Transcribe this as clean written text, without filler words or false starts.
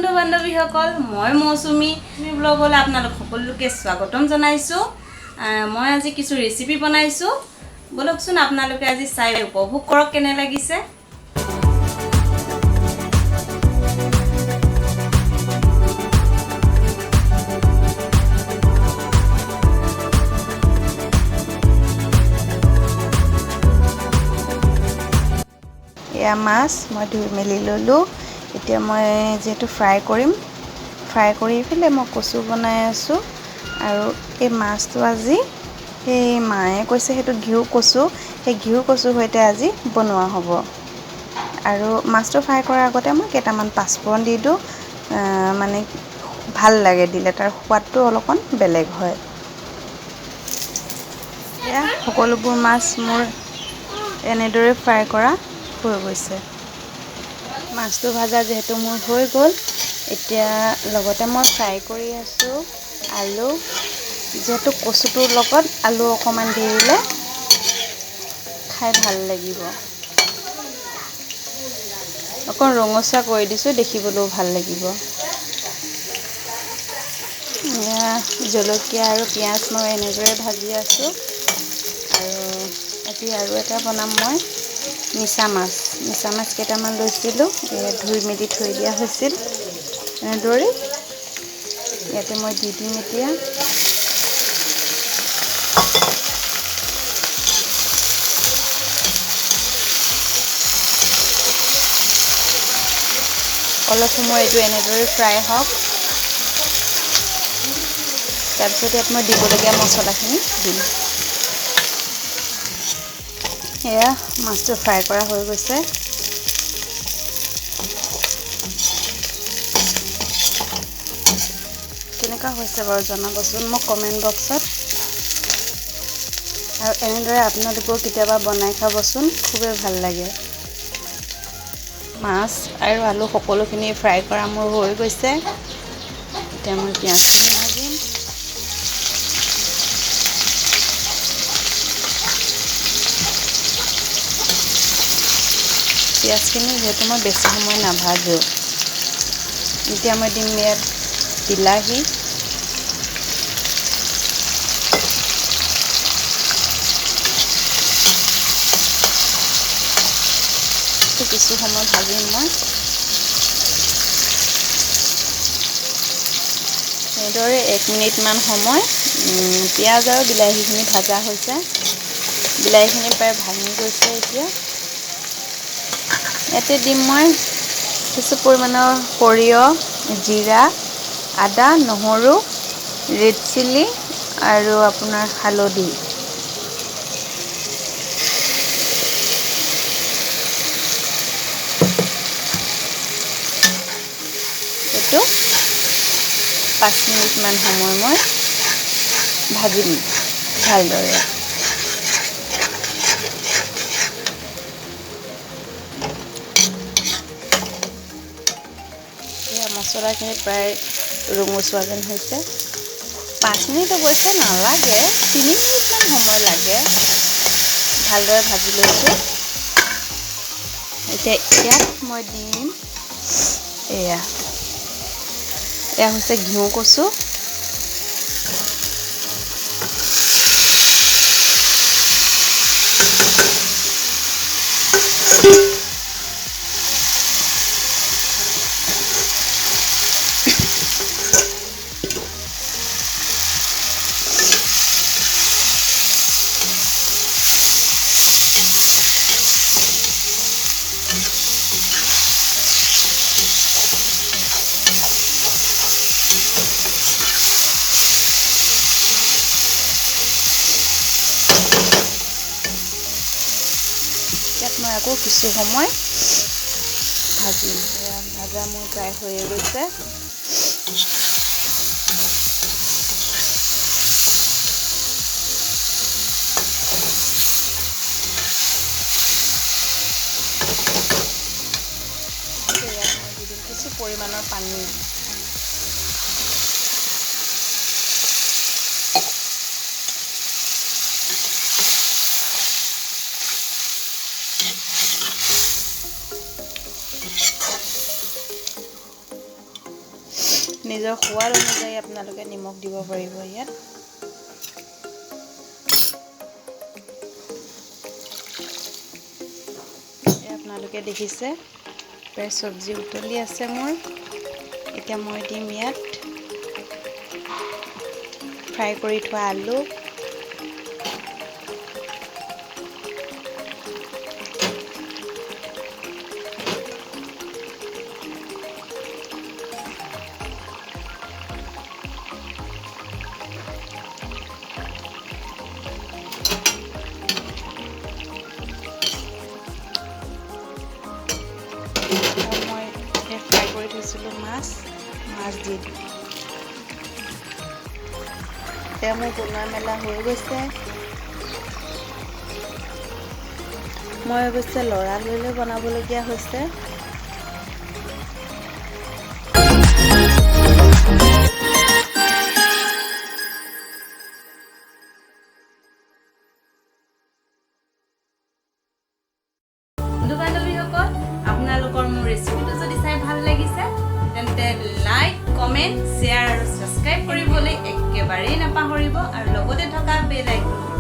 বন্ধু বান্ধৱীসকল মই মৌচুমী ব্লগলৈ আপোনালোক সকলোকে স্বাগতম জনাইছো। মই আজি কিছু ৰেচিপি বনাইছো, বলকচোন আপোনালোকে আজি চাই উপভোগ কৰক কেনে লাগিছে। এয়া মাছ মই ধুই মেলি ললো। এতিয়া মই যেটো ফ্ৰাই কৰি ফেলে মই কচু বনাই আছো আৰু এই মাছটো আজি এই মায়ে কৈছে হেতু ঘিউ কচু, এই ঘিউ কচু হৈতে আজি বনোৱা হ'ব। আৰু মাছটো ফ্ৰাই কৰাৰ আগতে মই কেইটামান পাঁচফোৰণ দি দিওঁ, মানে ভাল লাগে দিলে, তাৰ সোৱাদটো অলপমান বেলেগ হয়। এয়া সকলোবোৰ মাছ মোৰ এনেদৰে ফ্ৰাই কৰা হৈ গৈছে। মাছটো ভাজা যেহেতু মোৰ হৈ গ'ল, এতিয়া লগতে মই ফ্ৰাই কৰি আছোঁ আলু, যেহেতু কচুটোৰ লগত আলু অকণমান দি দিলে খাই ভাল লাগিব। অকণ ৰঙচুৱা কৰি দিছোঁ, দেখিবলৈও ভাল লাগিব। জলকীয়া আৰু পিঁয়াজ মই এনেদৰে ভাজি আছোঁ। আৰু এটা বনাম মই মিছা মাছ কেইটামান লৈছিলোঁ, ধুই মেলি থৈ দিয়া হৈছিল। এনেদৰে ইয়াতে মই দি দিম এতিয়া। অলপ সময় এইটো এনেদৰে ফ্ৰাই হওক, তাৰপিছত ইয়াত মই দিবলগীয়া মছলাখিনি দিম। এয়া মাছটো ফ্ৰাই কৰা হৈ গৈছে। কেনেকুৱা হৈছে বাৰু জনাবচোন মোক কমেণ্ট বক্সত। আৰু এনেদৰে আপোনালোকেও কেতিয়াবা বনাই খাবচোন, খুবেই ভাল লাগে। মাছ আৰু আলু সকলোখিনি ফ্ৰাই কৰা মোৰ হৈ গৈছে। এতিয়া মই পিঁয়াজখিনি ভাজিম। পিঁয়াজখিনি যিহেতু মই বেছি সময় নাভাজোঁ। এতিয়া মই দিম ইয়াত বিলাহী, কিছু সময় ভাজিম মই। এনেদৰে 1 মিনিটমান সময় পিঁয়াজ আৰু বিলাহীখিনি ভাজা হৈছে। বিলাহীখিনি প্ৰায় ভাঙি গৈছে। এতিয়া ইয়াতে দিম মই কিছু পৰিমাণৰ সৰিয়হ, জিৰা, আদা, নহৰু, ৰেড চিলি আৰু আপোনাৰ হালধি। এইটো 5 মিনিটমান সময় মই ভাজিম ভালদৰে। মছলাখিনি প্ৰায় ৰঙচুৱা যেন হৈছে। 5 মিনিট অৱশ্যে নালাগে, 3 মিনিটমান সময় লাগে। ভালদৰে ভাজি লৈছোঁ। এতিয়া ইয়াত মই দিম এয়া হৈছে ঘিউ কচু। ইয়াত মই আকৌ কিছু সময় ভাজিম। ভাজা মোৰ প্ৰায় হৈয়ে গৈছে। ইয়াত মই দি দিম কিছু পৰিমাণৰ পানী। নিজৰ সোৱাদ অনুযায়ী আপোনালোকে নিমখ দিব পাৰিব ইয়াত। আপোনালোকে দেখিছে প্ৰায় চব্জি উতলি আছে মোৰ। এতিয়া মই দিম ইয়াত ফ্ৰাই কৰি থোৱা আলু, মই ফ্ৰাই কৰি থৈছিলোঁ মাছ দি দিম। এতিয়া মোৰ বনোৱা মেলা হৈ গৈছে। মই অৱশ্যে লৰালৰিলৈ বনাবলগীয়া হৈছে। বন্ধু-বান্ধৱীসকল, আপোনালোকৰ মোৰ ৰেচিপিটো যদি চাই ভাল লাগিছে তেন্তে লাইক, কমেণ্ট, শ্বেয়াৰ আৰু ছাবস্ক্ৰাইব কৰিবলৈ একেবাৰেই নাপাহৰিব আৰু লগতে থকা বেল আইকন